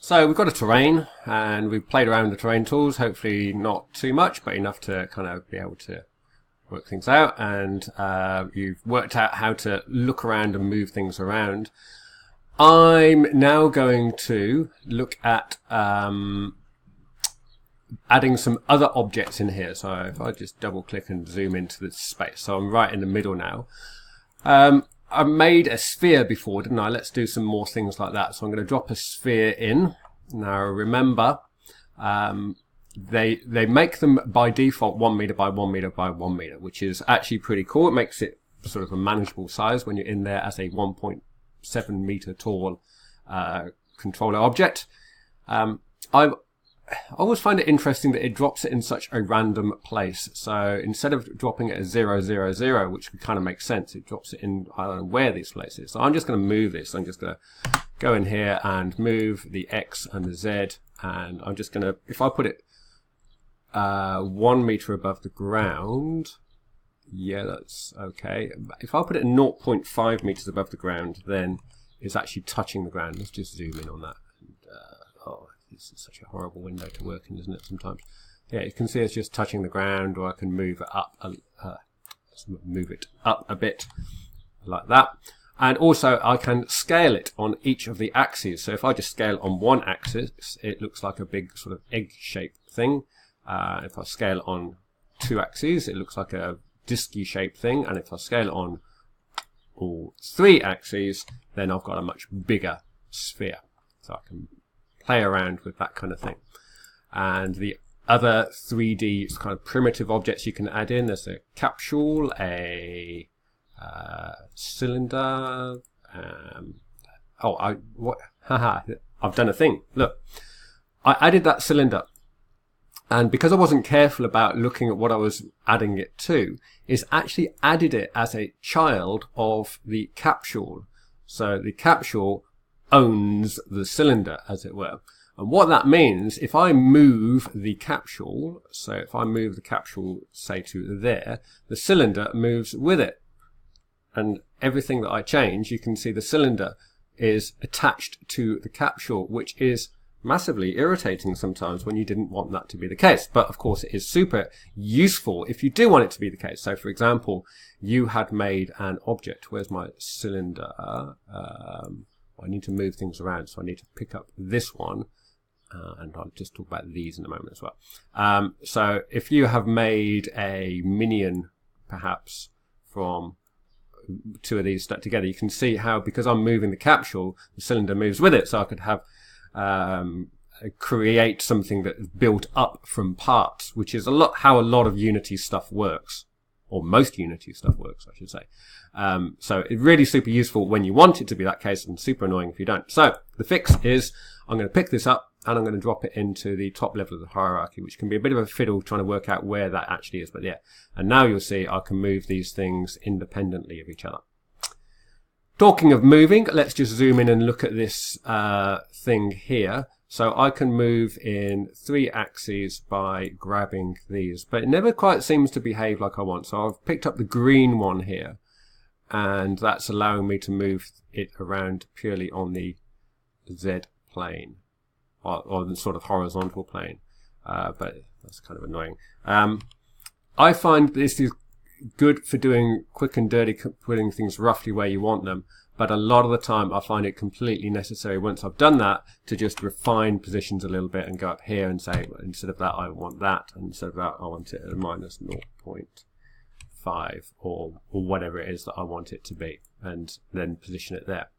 So we've got a terrain and we've played around with the terrain tools, hopefully not too much, but enough to kind of be able to work things out. And you've worked out how to look around and move things around. I'm now going to look at adding some other objects in here. So if I just double click and zoom into the space, so I'm right in the middle now. I made a sphere before, didn't I? Let's do some more things like that. So I'm going to drop a sphere in. Now remember, they make them by default 1 meter by 1 meter by 1 meter, which is actually pretty cool. It makes it sort of a manageable size when you're in there as a 1.7 meter tall controller object. I always find it interesting that it drops it in such a random place. So instead of dropping it as 0, 0, 0, which kind of makes sense, it drops it in, I don't know where this place is. So I'm just going to move this. I'm just going to go in here and move the X and the Z. And I'm just going to, if I put it 1 meter above the ground, yeah, that's okay. If I put it 0.5 meters above the ground, then it's actually touching the ground. Let's just zoom in on that. This is such a horrible window to work in, isn't it, sometimes? Yeah, you can see it's just touching the ground, or I can move it up, a bit like that. And also I can scale it on each of the axes. So if I just scale on one axis, it looks like a big sort of egg-shaped thing. If I scale on two axes, it looks like a disky-shaped thing. And if I scale on all three axes, then I've got a much bigger sphere. So I can play around with that kind of thing. And the other 3D kind of primitive objects you can add in, there's a capsule, a cylinder. I've done a thing. Look, I added that cylinder, and because I wasn't careful about looking at what I was adding it to, is actually added it as a child of the capsule. So the capsule owns the cylinder, as it were. And what that means, if I move the capsule, so if I move the capsule, say, to there, the cylinder moves with it. And everything that I change, you can see the cylinder is attached to the capsule, which is massively irritating sometimes when you didn't want that to be the case. But of course, it is super useful if you do want it to be the case. So for example, you had made an object. Where's my cylinder? I need to move things around, so I need to pick up this one, and I'll just talk about these in a moment as well. So if you have made a minion, perhaps, from two of these stuck together, you can see how, because I'm moving the capsule, the cylinder moves with it, so I could have create something that is built up from parts, which is how a lot of Unity stuff works. Or most Unity stuff works, I should say. So it's really super useful when you want it to be that case, and super annoying if you don't. So the fix is I'm going to pick this up and I'm going to drop it into the top level of the hierarchy, which can be a bit of a fiddle trying to work out where that actually is. But yeah, and now you'll see I can move these things independently of each other. Talking of moving, let's just zoom in and look at this thing here. So I can move in 3 axes by grabbing these, but it never quite seems to behave like I want. So I've picked up the green one here, and that's allowing me to move it around purely on the Z plane, or the sort of horizontal plane, but that's kind of annoying. I find this is good for doing quick and dirty, putting things roughly where you want them. But a lot of the time I find it completely necessary once I've done that to just refine positions a little bit and go up here and say, well, instead of that I want that, and instead of that I want it at a minus 0.5 or whatever it is that I want it to be, and then position it there.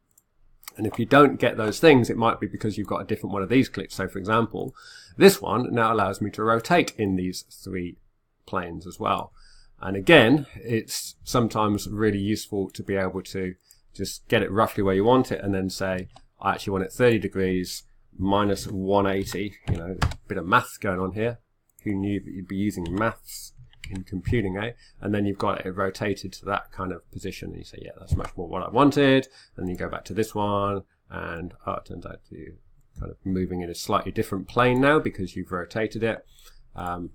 And if you don't get those things, it might be because you've got a different one of these clips. So for example, this one now allows me to rotate in these 3 planes as well. And again, it's sometimes really useful to be able to just get it roughly where you want it and then say, I actually want it 30 degrees minus 180. You know, a bit of maths going on here. Who knew that you'd be using maths in computing, eh? And then you've got it rotated to that kind of position. And you say, yeah, that's much more what I wanted. And then you go back to this one, and it turns out you're kind of moving in a slightly different plane now because you've rotated it. And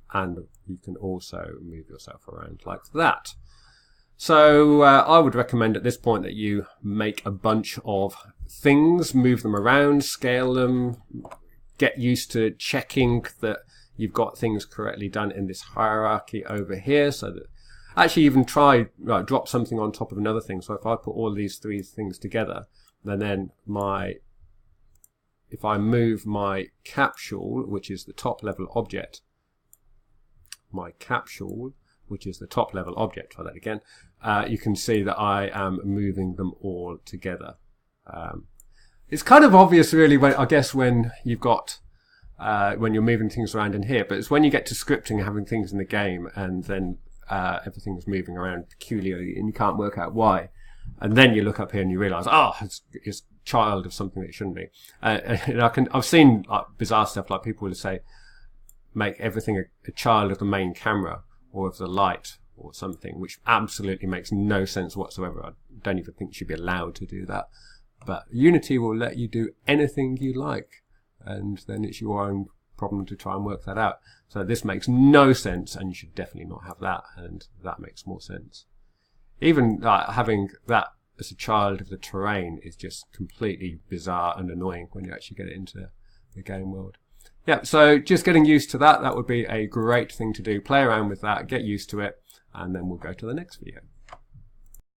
you can also move yourself around like that. So I would recommend at this point that you make a bunch of things, move them around, scale them, get used to checking that you've got things correctly done in this hierarchy over here, so that actually even try drop something on top of another thing. So if I put all these three things together, then if I move my capsule, which is the top level object, try that again, you can see that I am moving them all together. It's kind of obvious really when you've got when you're moving things around in here, but it's when you get to scripting, having things in the game, and then everything's moving around peculiarly and you can't work out why, and then you look up here and you realize, it's child of something that it shouldn't be. And I've seen bizarre stuff, like people will say make everything a child of the main camera or of the light or something, which absolutely makes no sense whatsoever. I don't even think you should be allowed to do that. But Unity will let you do anything you like, and then it's your own problem to try and work that out. So this makes no sense, and you should definitely not have that, and that makes more sense. Even having that as a child of the terrain is just completely bizarre and annoying when you actually get it into the game world. Yeah, so just getting used to that would be a great thing to do. Play around with that, get used to it, and then we'll go to the next video.